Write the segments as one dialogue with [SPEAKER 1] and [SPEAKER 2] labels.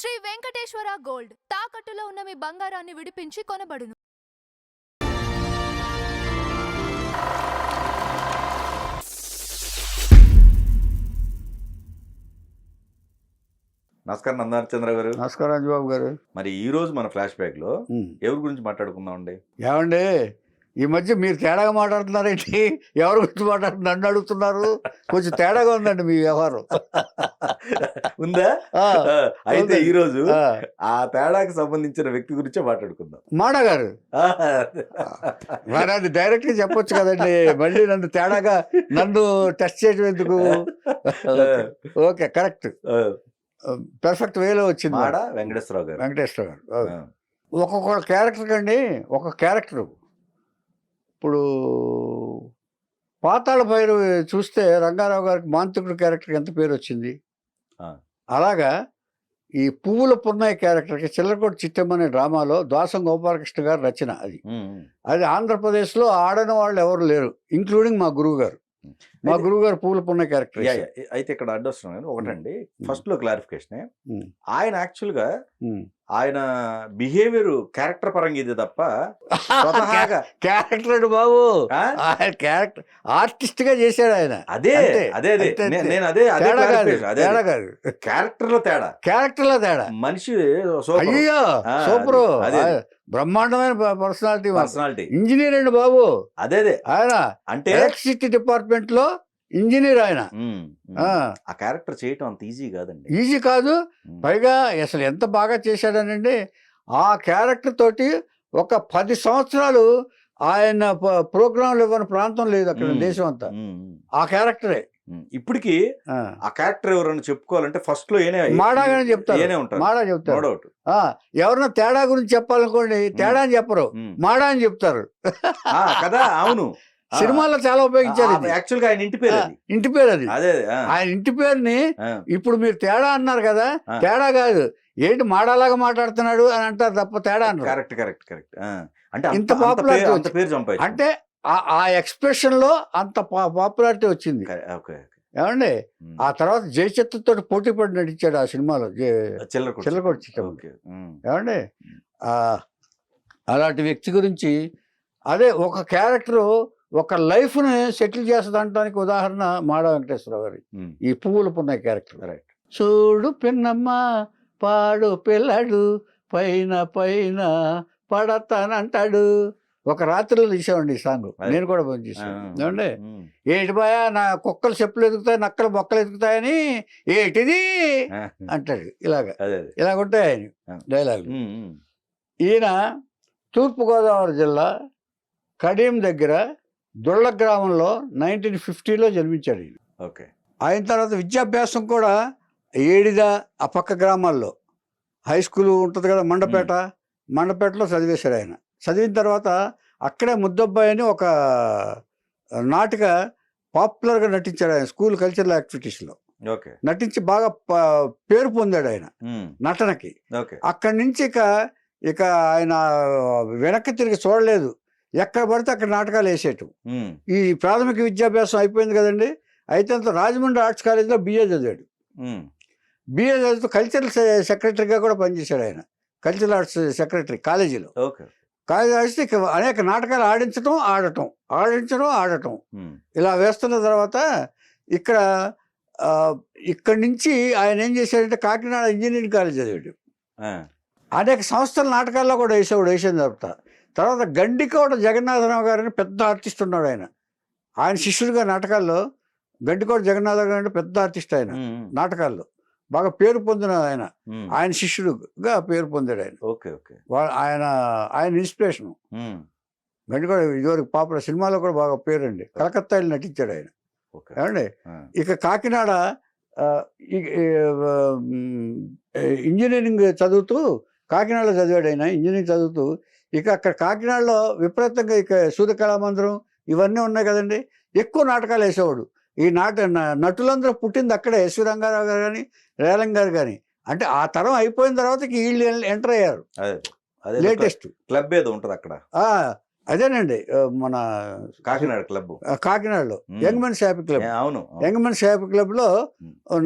[SPEAKER 1] Shri Venkateswara gold తాకట్టులో ఉన్న మీ బంగారాన్ని విడిపించి కొనబడును.
[SPEAKER 2] నమస్కారం నందాచంద్ర గారు.
[SPEAKER 3] నమస్కారం అంజబాబు గారు.
[SPEAKER 2] మరి ఈ రోజు మన ఫ్లాష్ బ్యాక్ లో ఎవరి గురించి మాట్లాడుకుందాం అండి?
[SPEAKER 3] ఏమండి ఈ మధ్య మీరు తేడాగా మాట్లాడుతున్నారేంటి? ఎవరి గురించి మాట్లాడుతున్నారు? నన్ను అడుగుతున్నారు. కొంచెం తేడాగా ఉందండి మీ వ్యవహారం.
[SPEAKER 2] ఉందా? అయితే ఈ రోజు ఆ తేడాకి సంబంధించిన వ్యక్తి గురించే మాట్లాడుకుందాం.
[SPEAKER 3] మాడా గారు మరి అది డైరెక్ట్ గా చెప్పొచ్చు కదండి. మళ్ళీ నన్ను టెస్ట్ చేయడం ఎందుకు? ఓకే, కరెక్ట్, పర్ఫెక్ట్ వేలో వచ్చింది.
[SPEAKER 2] మాడా వెంకటేశ్వరరావు గారు.
[SPEAKER 3] వెంకటేశ్వరరావు గారు ఒక్కొక్క క్యారెక్టర్ కండి. ఒక క్యారెక్టర్ ఇప్పుడు పాతాళ భైరవి చూస్తే రంగారావు గారికి మాంత్రికుడు క్యారెక్టర్ ఎంత పేరు వచ్చింది, అలాగా ఈ పువ్వుల పున్నయ్య క్యారెక్టర్కి చిల్లరకోటి చిట్టమ్మ అనే డ్రామాలో దాసం గోపాలకృష్ణ గారు రచన. అది ఆంధ్రప్రదేశ్లో ఆడని వాళ్ళు ఎవరు లేరు, ఇంక్లూడింగ్ మా గురువు గారు. మా గురువు గారు పువ్వుల పున్నయ్య క్యారెక్టర్.
[SPEAKER 2] అయితే ఇక్కడ అడ్డొస్తున్నాను ఒకటండి. ఫస్ట్ లో క్లారిఫికేషన్, ఆయన యాక్చువల్ గా ఆయన బిహేవియర్ క్యారెక్టర్ పరంగా ఇది తప్ప
[SPEAKER 3] క్యారెక్టర్ బాబు క్యారెక్టర్ ఆర్టిస్ట్ గా చేశాడు ఆయన.
[SPEAKER 2] అదే క్యారెక్టర్ లో తేడా,
[SPEAKER 3] క్యారెక్టర్ లో తేడా.
[SPEAKER 2] మనిషి
[SPEAKER 3] అయ్యో సూపర్, బ్రహ్మాండమైన పర్సనాలిటీ. ఇంజనీర్ అండి బాబు.
[SPEAKER 2] అదే
[SPEAKER 3] ఆయన అంటే ఎలక్ట్రిసిటీ డిపార్ట్మెంట్ లో ఇంజనీర్ ఆయన.
[SPEAKER 2] ఆ క్యారెక్టర్ చేయటం అంత ఈజీ కాదండి.
[SPEAKER 3] ఈజీ కాదు. పైగా అసలు ఎంత బాగా చేశాడనండి, ఆ క్యారెక్టర్ తోటి ఒక 10 సంవత్సరాలు ఆయన ప్రోగ్రాంలు ఇవ్వని ప్రాంతం లేదు అక్కడ దేశం అంతా. ఆ క్యారెక్టరే
[SPEAKER 2] ఇప్పటికి. ఆ క్యారెక్టర్ ఎవరైనా చెప్పుకోవాలంటే ఫస్ట్ లో
[SPEAKER 3] మాడాగానే చెప్తారు. మాడా చెప్తారు. ఎవరన్నా తేడా గురించి చెప్పాలనుకోండి, తేడా అని చెప్పరు, మాడా అని చెప్తారు
[SPEAKER 2] కదా. అవును,
[SPEAKER 3] సినిమాల్లో చాలా ఉపయోగించారు.
[SPEAKER 2] యాక్చువల్ గా ఆయన ఇంటి పేరు అది.
[SPEAKER 3] ఆయన ఇంటి పేరుని ఇప్పుడు మీరు తేడా అన్నారు కదా, తేడా కాదు, ఏంటి మాడాలాగా మాట్లాడుతున్నాడు అని అంటారు తప్ప తేడా అన్నారు.
[SPEAKER 2] Correct correct correct. అంటే
[SPEAKER 3] ఇంత పాపులారిటీ, అంటే ఆ ఎక్స్ప్రెషన్ లో అంత పాపులారిటీ వచ్చింది. ఏమండి ఆ తర్వాత జయచిత్రతో పోటీ పడి నటించాడు ఆ సినిమాలో, చిల్లరకోటి చిట్టమ్మ. ఏమండి అలాంటి వ్యక్తి గురించి, అదే ఒక క్యారెక్టర్ ఒక లైఫ్ని సెటిల్ చేస్తుందనడానికి ఉదాహరణ మాడా వెంకటేశ్వరరావు గారి ఈ పువ్వుల పున్నయ్య క్యారెక్టర్. చూడు పిన్నమ్మ పాడు పిల్లడు పైన పైన పడతానంటాడు. ఒక రాత్రిలో తీసామండి ఈ సాంగ్, నేను కూడా పని చేశాను. ఏమండి ఏంటి బాయా నా కుక్కలు చెప్పులు ఎదుగుతాయి, నక్కలు బొక్కలు ఎదుగుతాయని ఏంటిది అంటాడు. ఇలాగుంటాయి ఆయన డైలాగ్. ఈయన తూర్పుగోదావరి జిల్లా కడియం దగ్గర దొళ్ళ గ్రామంలో 1950లో జన్మించాడు ఈయన. ఆయన తర్వాత విద్యాభ్యాసం కూడా ఏడిద ఆ పక్క గ్రామాల్లో హై స్కూల్ ఉంటుంది కదా, మండపేటలో చదివేశాడు ఆయన. చదివిన తర్వాత అక్కడే ముద్దబ్బాయి అని ఒక నాటిక పాపులర్గా నటించాడు ఆయన స్కూల్ కల్చరల్ యాక్టివిటీస్లో. నటించి బాగా పేరు పొందాడు ఆయన నటనకి. అక్కడి నుంచి ఇక ఆయన వెనక్కి తిరిగి చూడలేదు, ఎక్కడ పడితే అక్కడ నాటకాలు వేసేయటం. ఈ ప్రాథమిక విద్యాభ్యాసం అయిపోయింది కదండి, అయితే రాజమండ్రి ఆర్ట్స్ కాలేజీలో బిఏ చదివాడు. బిఏ చదువుతూ కల్చరల్ సెక్రటరీగా కూడా పనిచేశాడు ఆయన, కల్చరల్ ఆర్ట్స్ సెక్రటరీ కాలేజీలో. కాలేజీ ఆడిస్తే అనేక నాటకాలు ఆడటం ఇలా వేస్తున్న తర్వాత ఇక్కడి నుంచి ఆయన ఏం చేశాడంటే కాకినాడ ఇంజనీరింగ్ కాలేజ్ చదివాడు. అనేక సంస్థల నాటకాల్లో కూడా వేసిన తర్వాత గండికోట జగన్నాథరావు గారు అని పెద్ద ఆర్టిస్ట్ ఉన్నాడు. ఆయన శిష్యుడిగా నాటకాల్లో గండికోట జగన్నాథరావు గారు అంటే పెద్ద ఆర్టిస్ట్. ఆయన నాటకాల్లో బాగా పేరు పొందిన ఆయన శిష్యుడుగా పేరు పొందాడు ఆయన. ఆయన ఇన్స్పిరేషన్ గండికోట ఇదివరకు పాపులర్ సినిమాలో కూడా బాగా పేరండి. కలకత్తాలో నటించాడు ఆయన. ఏమండి ఇక కాకినాడ ఇంజనీరింగ్ చదువుతూ కాకినాడలో చదివాడు ఆయన. ఇంజనీరింగ్ చదువుతూ అక్కడ కాకినాడలో విపరీతంగా సూర్యకళామందిరం ఇవన్నీ ఉన్నాయి కదండి, ఎక్కువ నాటకాలు వేసేవాడు. ఈ నటులందరూ పుట్టింది అక్కడే, ఎస్వి రంగారావు గారు కానీ రేలంగ్ గారు కానీ. అంటే ఆ తరం అయిపోయిన తర్వాత వీళ్ళు ఎంటర్ అయ్యారు. లేటెస్ట్
[SPEAKER 2] క్లబ్ ఏదో ఉంటుంది అక్కడ,
[SPEAKER 3] అదేనండి మన
[SPEAKER 2] కాకినాడ క్లబ్,
[SPEAKER 3] కాకినాడలో young men's happy club. Young men's happy క్లబ్లో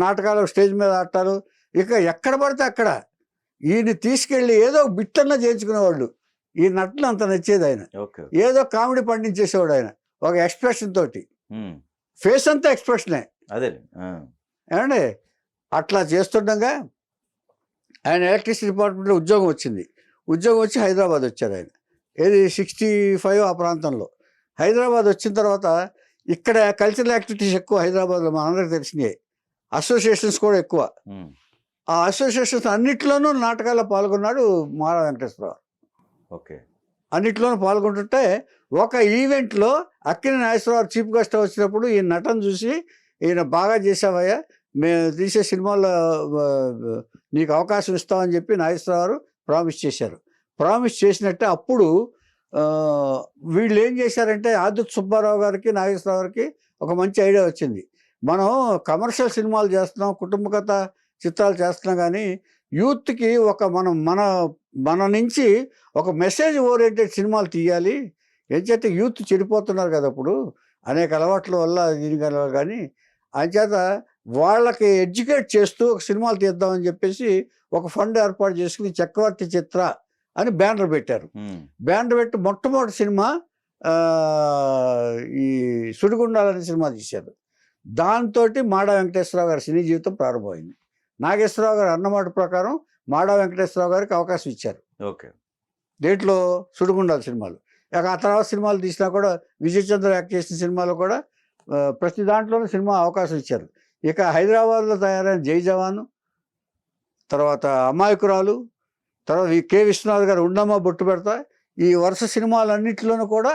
[SPEAKER 3] నాటకాలు స్టేజ్ మీద ఆడతారు. ఎక్కడ పడితే అక్కడ ఈయన తీసుకెళ్ళి ఏదో బిట్టన్నా చేయించుకునేవాళ్ళు. ఈ నటన అంత నచ్చేది ఆయన.
[SPEAKER 2] ఓకే.
[SPEAKER 3] ఏదో కామెడీ పండించేసేవాడు ఆయన ఒక ఎక్స్ప్రెషన్ తోటి. ఫేస్ అంతా ఎక్స్ప్రెషనే.
[SPEAKER 2] అదే.
[SPEAKER 3] ఏమండి అట్లా చేస్తుండగా ఆయన ఎలక్ట్రిసిటీ డిపార్ట్మెంట్లో ఉద్యోగం వచ్చింది. ఉద్యోగం వచ్చి హైదరాబాద్ వచ్చారు ఆయన. ఏది 65 ఆ ప్రాంతంలో. హైదరాబాద్ వచ్చిన తర్వాత ఇక్కడ కల్చరల్ యాక్టివిటీస్ ఎక్కువ హైదరాబాద్లో మనందరికీ తెలిసినాయి. అసోసియేషన్స్ కూడా ఎక్కువ. ఆ అసోసియేషన్స్ అన్నిట్లోనూ నాటకాల్లో పాల్గొన్నాడు మారా వెంకటేశ్వరరావు.
[SPEAKER 2] ఓకే.
[SPEAKER 3] అన్నిట్లోనూ పాల్గొంటుంటే ఒక ఈవెంట్లో అక్కినేని నాగేశ్వరరావు చీఫ్ గెస్ట్ వచ్చినప్పుడు ఈ నటన చూసి ఈయన బాగా చేసావయ్యా, మేము తీసే సినిమాల్లో నీకు అవకాశం ఇస్తామని చెప్పి నాగేశ్వరరావు ప్రామిస్ చేశారు. ప్రామిస్ చేసినట్టే అప్పుడు వీళ్ళు ఏం చేశారంటే ఆదుర్తి సుబ్బారావు గారికి నాగేశ్వరరావు గారికి ఒక మంచి ఐడియా వచ్చింది. మనం కమర్షియల్ సినిమాలు చేస్తున్నాం, కుటుంబ కథ చిత్రాలు చేస్తున్నాం, కానీ యూత్కి ఒక మన నుంచి ఒక మెసేజ్ ఓరియంటెడ్ సినిమాలు తీయాలి. ఎంచేత యూత్ చెడిపోతున్నారు కదా అప్పుడు అనేక అలవాట్ల వల్ల దీనికి కానీ అంచేత వాళ్ళకి ఎడ్యుకేట్ చేస్తూ ఒక సినిమాలు తీద్దామని చెప్పేసి ఒక ఫండ్ ఏర్పాటు చేసుకుని చక్రవర్తి చిత్ర అని బ్యానర్ పెట్టారు. బ్యానర్ పెట్టి మొట్టమొదటి సినిమా ఈ సుడిగుండాలనే సినిమా తీశారు. దాంతో మాడా వెంకటేశ్వరరావు గారి సినీ జీవితం ప్రారంభమైంది. నాగేశ్వరరావు గారు అన్నమాట ప్రకారం మాడా వెంకటేశ్వరరావు గారికి అవకాశం ఇచ్చారు.
[SPEAKER 2] ఓకే.
[SPEAKER 3] దేంట్లో సుడిగుండాల సినిమాలు. ఇక ఆ తర్వాత సినిమాలు తీసినా కూడా విజయ్ చంద్ర యాక్ట్ చేసిన సినిమాలో కూడా ప్రతి దాంట్లోనూ సినిమా అవకాశం ఇచ్చారు. ఇక హైదరాబాద్లో తయారైన జై జవాను, తర్వాత అమాయకురాలు, తర్వాత ఈ కె విశ్వనాథ్ గారు ఉండమ్మ బొట్టు పెడతా, ఈ వరుస సినిమాలన్నింటిలోనూ కూడా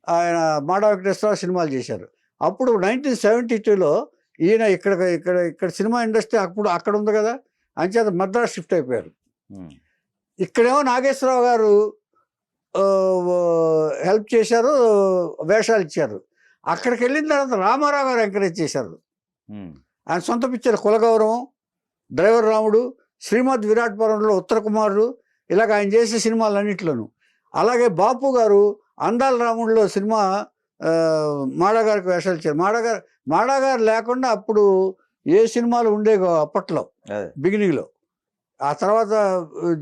[SPEAKER 3] ఆయన మాడా వెంకటేశ్వరరావు సినిమాలు చేశారు. అప్పుడు 1972లో ఈయన ఇక్కడ సినిమా ఇండస్ట్రీ అక్కడ ఉంది కదా, అంచేత మద్రాస్ షిఫ్ట్ అయిపోయారు. ఇక్కడేమో నాగేశ్వరరావు గారు హెల్ప్ చేశారు, వేషాలు ఇచ్చారు. అక్కడికి వెళ్ళిన తర్వాత రామారావు గారు ఎంకరేజ్ చేశారు. ఆయన సొంత పిక్చర్ కులగౌరవం, డ్రైవర్ రాముడు, శ్రీమద్ విరాట్పురంలో ఉత్తర కుమారుడు, ఇలాగ ఆయన చేసే సినిమాలన్నింటిలోనూ. అలాగే బాపు గారు అందాల రాముడిలో సినిమా మాడా గారికి వేషాలు ఇచ్చారు. మాడా గారు లేకుండా అప్పుడు ఏ సినిమాలు ఉండేవో అప్పట్లో బిగినింగ్లో. ఆ తర్వాత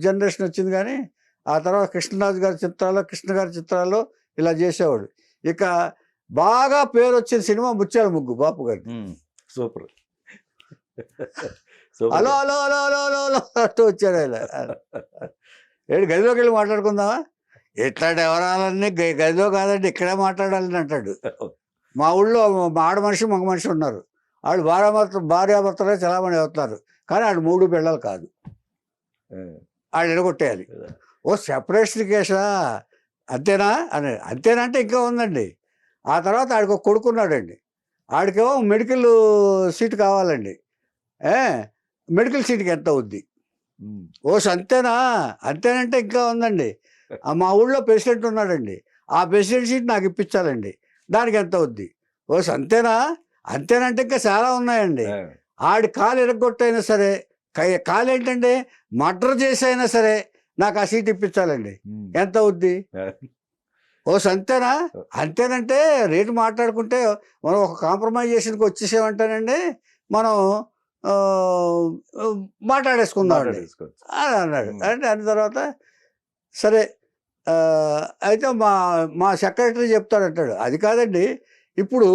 [SPEAKER 3] జనరేషన్ వచ్చింది, కానీ ఆ తర్వాత కృష్ణరాజు గారి చిత్రాల్లో, కృష్ణ గారి చిత్రాల్లో ఇలా చేసేవాడు. ఇక బాగా పేరు వచ్చిన సినిమా ముత్యాల ముగ్గు బాపు గారి.
[SPEAKER 2] Super.
[SPEAKER 3] Hello hello hello hello hello hello అంటూ వచ్చాడు ఆయన. ఏడు గదిలోకి వెళ్ళి మాట్లాడుకుందామా, ఎట్లాంటి ఎవరాలన్నీ గదిలో కాదండి ఇక్కడే మాట్లాడాలని అంటాడు. మా ఊళ్ళో ఆడ మనిషి మగ మనిషి ఉన్నారు, వాళ్ళు భార్యాభర్తలే చలామణి అవుతున్నారు, కానీ వాళ్ళు 3 పిల్లలు కాదు, వాళ్ళు ఎడగొట్టేయాలి. ఓ సెపరేషన్ కేసా అంతేనా అని. అంతేనా అంటే ఇంకా ఉందండి. ఆ తర్వాత ఆడికి ఒక కొడుకున్నాడండి, ఆడికేమో మెడికల్ సీట్ కావాలండి. మెడికల్ సీట్కి ఎంత అవుద్ది? అంతేనా? అంతేనంటే ఇంకా ఉందండి. మా ఊళ్ళో ప్రెసిడెంట్ ఉన్నాడండి, ఆ ప్రెసిడెంట్ సీట్ నాకు ఇప్పించాలండి, దానికి ఎంత అవుద్ది? అంతేనా? అంతేనంటే ఇంకా చాలా ఉన్నాయండి. ఆడి కాలు ఎరగొట్టైనా సరే, కాలు ఏంటంటే మర్డర్ చేసైనా సరే నాకు ఆ సీట్ ఇప్పించాలండి, ఎంత అవుద్ది? అంతేనా? అంతేనంటే రేటు మాట్లాడుకుంటే మనం ఒక కాంప్రమైజేషన్కి వచ్చేసామంటేనండి మనం మాట్లాడేసుకుందాం అని అన్నాడు. అంటే అన్న తర్వాత సరే అయితే మా సెక్రటరీ చెప్తాడంటాడు, అది కాదండి ఇప్పుడు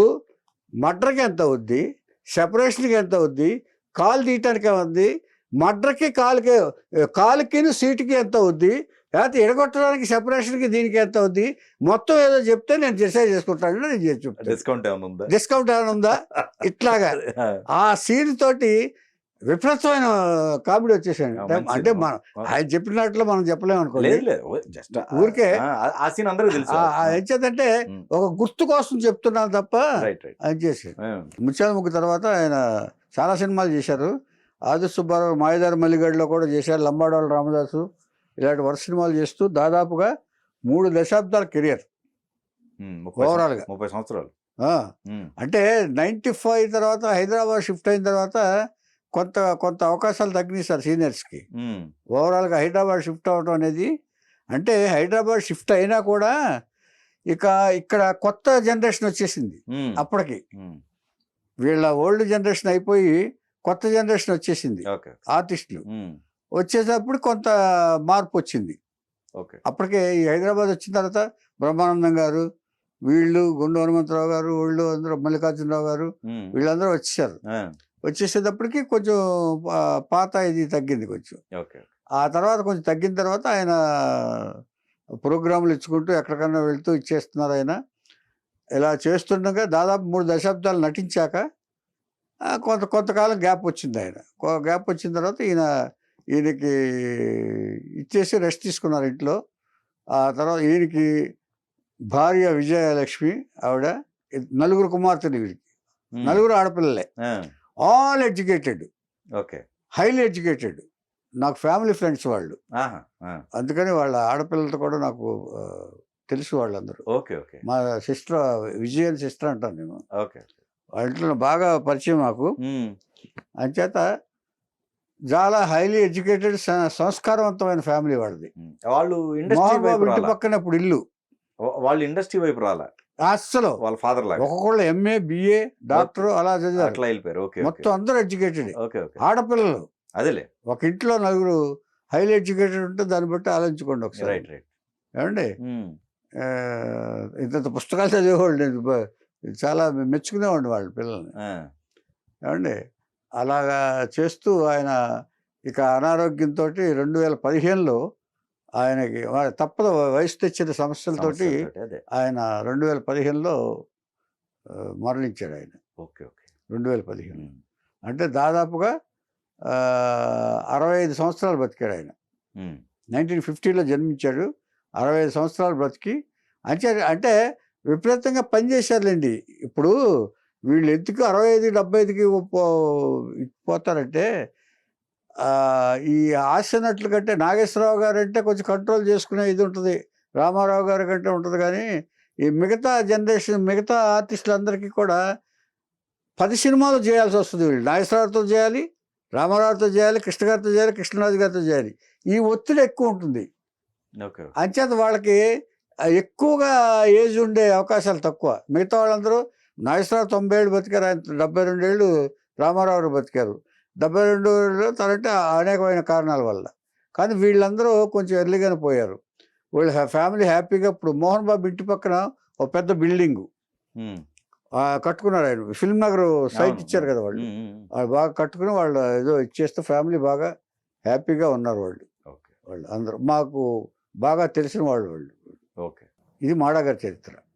[SPEAKER 3] మర్డర్కి ఎంత అవుద్ది, సెపరేషన్కి ఎంత అవుద్ది, కాలు తీయటానికి ఏమవుద్ది, మర్డర్కి కాలుకి సీటుకి ఎంత అవుద్ది, లేకపోతే ఎడగొట్టడానికి సెపరేషన్కి దీనికి ఎంత అవుద్ది, మొత్తం ఏదో చెప్తే నేను డిసైడ్ చేసుకుంటాను, నేను చెప్తాను. డిస్కౌంట్ ఏమైనా ఉందా? ఇట్లాగా ఆ సీన్ తోటి విపరీతమైన కామెడీ వచ్చేసాడు. అంటే మనం ఆయన చెప్పినట్లు మనం చెప్పలేము అనుకోండి, ఊరికే ఎంచేతంటే ఒక గుర్తు కోసం చెప్తున్నాను తప్ప అని చేసి. ముత్యాల ముగ్గు తర్వాత ఆయన చాలా సినిమాలు చేశారు. ఆదిత్య సుబ్బారావు మాయదారి మల్లిగడ్డలో కూడా చేశారు, లంబాడోళ్ళ రామదాసు, ఇలాంటి వరుస సినిమాలు చేస్తూ దాదాపుగా 3 దశాబ్దాల కెరియర్ ఓవరాల్గా.
[SPEAKER 2] 30 సంవత్సరాలు.
[SPEAKER 3] అంటే 95 తర్వాత హైదరాబాద్ షిఫ్ట్ అయిన తర్వాత కొంత అవకాశాలు తగ్గినాయి సార్ సీనియర్స్కి. ఓవరాల్గా హైదరాబాద్ షిఫ్ట్ అవ్వడం అనేది, అంటే హైదరాబాద్ షిఫ్ట్ అయినా కూడా ఇక్కడ కొత్త జనరేషన్ వచ్చేసింది. అప్పటికి వీళ్ళ ఓల్డ్ జనరేషన్ అయిపోయి కొత్త జనరేషన్ వచ్చేసింది ఆర్టిస్టులు. వచ్చేటప్పుడు కొంత మార్పు వచ్చింది.
[SPEAKER 2] ఓకే.
[SPEAKER 3] అప్పటికే ఈ హైదరాబాద్ వచ్చిన తర్వాత బ్రహ్మానందం గారు, వీళ్ళు, గుండు హనుమంతరావు గారు, వీళ్ళు అందరూ, మల్లికార్జునరావు గారు, వీళ్ళందరూ వచ్చేసారు. వచ్చేసేటప్పటికి కొంచెం పాత ఇది తగ్గింది కొంచెం.
[SPEAKER 2] ఓకే.
[SPEAKER 3] ఆ తర్వాత కొంచెం తగ్గిన తర్వాత ఆయన ప్రోగ్రాములు ఇచ్చుకుంటూ ఎక్కడికన్నా వెళ్తూ ఇచ్చేస్తున్నారు ఆయన. ఇలా చేస్తుండగా దాదాపు 3 దశాబ్దాలు నటించాక కొంతకాలం గ్యాప్ వచ్చింది ఆయన. గ్యాప్ వచ్చిన తర్వాత ఈయనకి ఇచ్చేసి రెస్ట్ తీసుకున్నారు ఇంట్లో. ఆ తర్వాత ఈయనకి భార్య విజయలక్ష్మి, ఆవిడ, 4 కుమార్తెలు వీడికి, 4 ఆడపిల్లలే, all educated,
[SPEAKER 2] okay,
[SPEAKER 3] highly educated. నాకు ఫ్యామిలీ ఫ్రెండ్స్ వాళ్ళు, అందుకని వాళ్ళ ఆడపిల్లలతో కూడా నాకు తెలుసు వాళ్ళందరూ.
[SPEAKER 2] ఓకే. ఓకే.
[SPEAKER 3] మా సిస్టర్, విజయన్ సిస్టర్ అంటాను నేను.
[SPEAKER 2] ఓకే.
[SPEAKER 3] వాళ్ళ ఇంట్లో బాగా పరిచయం నాకు. అంచేత చాలా హైలీ ఎడ్యుకేటెడ్, సంస్కారవంతమైన ఫ్యామిలీ వాళ్ళది.
[SPEAKER 2] వాళ్ళు
[SPEAKER 3] ఇంటి పక్కన ఇప్పుడు ఇల్లు.
[SPEAKER 2] వాళ్ళు ఇండస్ట్రీ వైపు రాలా
[SPEAKER 3] అస్సలు.
[SPEAKER 2] వాళ్ళ ఫాదర్ లాగా
[SPEAKER 3] ఒక్కొక్కళ్ళు MA, BA, డాక్టర్ అలా చదివారు.
[SPEAKER 2] అట్లా వెళ్ళిపోయారు. ఓకే.
[SPEAKER 3] మొత్తం అందరూ ఎడ్యుకేటెడ్.
[SPEAKER 2] ఓకే. ఓకే.
[SPEAKER 3] ఆడపిల్లలు
[SPEAKER 2] అదేలే.
[SPEAKER 3] ఒక ఇంట్లో 4 హైలీ ఎడ్యుకేటెడ్ ఉంటే దాన్ని బట్టి ఆలోచించుకోండి ఒకసారి.
[SPEAKER 2] Right, right.
[SPEAKER 3] ఏమండి, ఇంత పుస్తకాలు చదివేవాళ్ళు, నేను చాలా మెచ్చుకునేవాడిని వాళ్ళ పిల్లల్ని. ఏమండి, అలాగా చేస్తూ ఆయన ఇక అనారోగ్యంతో 2015లో ఆయనకి తప్పదు, వయసు తెచ్చిన సమస్యలతోటి ఆయన 2015లో మరణించాడు ఆయన.
[SPEAKER 2] ఓకే. ఓకే.
[SPEAKER 3] 2015 అంటే దాదాపుగా 65 సంవత్సరాలు బతికాడు ఆయన. 1950లో జన్మించాడు, 65 సంవత్సరాలు బ్రతికి అంటే విపరీతంగా పనిచేశారులేండి. ఇప్పుడు వీళ్ళు ఎందుకు 65, 75కి పోతారంటే, ఈ హాస్య నటుల కంటే నాగేశ్వరరావు గారు అంటే కొంచెం కంట్రోల్ చేసుకునే ఇది ఉంటుంది, రామారావు గారి కంటే ఉంటుంది. కానీ ఈ మిగతా జనరేషన్, మిగతా ఆర్టిస్టులందరికీ కూడా 10 సినిమాలు చేయాల్సి వస్తుంది. వీళ్ళు నాగేశ్వరరావుతో చేయాలి, రామారావుతో చేయాలి, కృష్ణ గారితో చేయాలి, కృష్ణరాజు గారితో చేయాలి. ఈ ఒత్తిడి ఎక్కువ ఉంటుంది. అంచేత వాళ్ళకి ఎక్కువగా ఏజ్ ఉండే అవకాశాలు తక్కువ. మిగతా వాళ్ళందరూ నాగేశ్వరరావు 90 ఏళ్ళు బతికారు, ఆయన 72 ఏళ్ళు రామారావు బతికారు. 72 ఏళ్ళు తనంటే అనేకమైన కారణాల వల్ల. కానీ వీళ్ళందరూ కొంచెం ఎర్లీగానే పోయారు. వీళ్ళు ఫ్యామిలీ హ్యాపీగా ఇప్పుడు మోహన్ బాబు ఇంటి పక్కన ఒక పెద్ద బిల్డింగు కట్టుకున్నారు. ఆయన ఫిల్మ్ నగర్ సైట్ ఇచ్చారు కదా వాళ్ళు బాగా కట్టుకుని వాళ్ళు ఏదో ఇచ్చేస్తే ఫ్యామిలీ బాగా హ్యాపీగా ఉన్నారు వాళ్ళు. అందరూ మాకు బాగా తెలిసిన వాళ్ళు. ఇది మాడా గారి చరిత్ర.